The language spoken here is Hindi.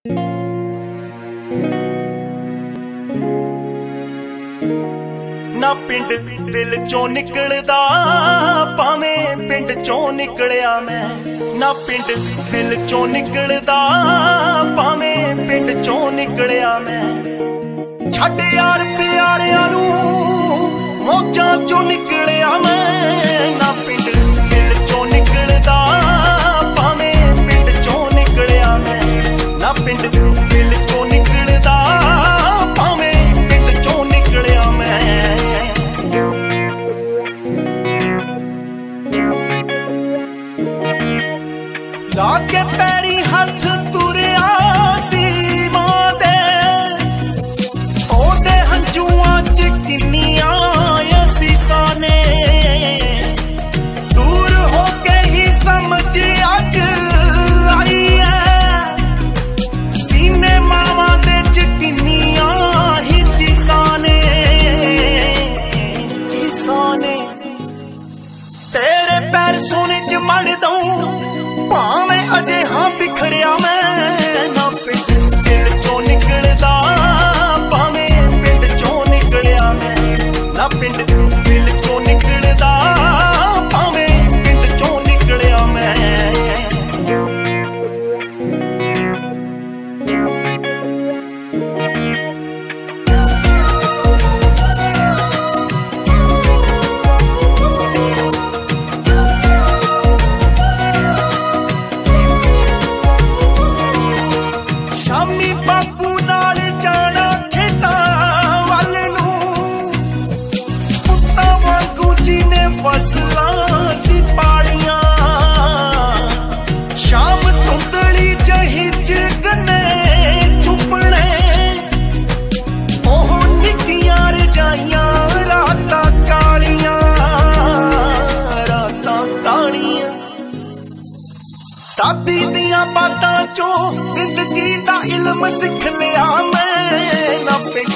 ना पिंड दिल चों निकलदा भावें पिंड चों निकलिया मैं, ना पिंड दिल चों निकलदा भावें पिंड चों निकलिया मैं। छड्ड यार प्यारियां नूं मौजां चों निकलिया मैं, ना पिंड दिल चों निकलदा भावें पिंड चों निकलिया मैं, ना पिंड दिल चों निकलदा भावें पिंड चों निकलिया मैं। लाके पैरी हथ तुरिया सी मां दे, ओदे हंझुआं च किन्नियां असीसां ने, दूर हो के ही समझ अज आई है, सीने मावां दे च किन्नियां ही चीसां ने, चीसां ने। तेरे पैर सोने च मड़ दूं भावें अजे हाँ बिखरिया मैं, ना पिंड दिल चों निकलदा भावें पिंड चों निकलिया मैं, ना पिंड दिल चों निकलदा भावें पिंड चों निकलिया मैं। शामी बापू नाल जाना खेतां वल नूं, पुत्तां वांगू जीने फसलां सी पालियां, शाम धुंदली जही च गन्ने चुपणे, ओह निक्कियां रजाइयां रातां कालियां, रातां कालियां। दादी दियां बातां चों जिंदगी दा इल्म सिख लिया मैं, ना पिंड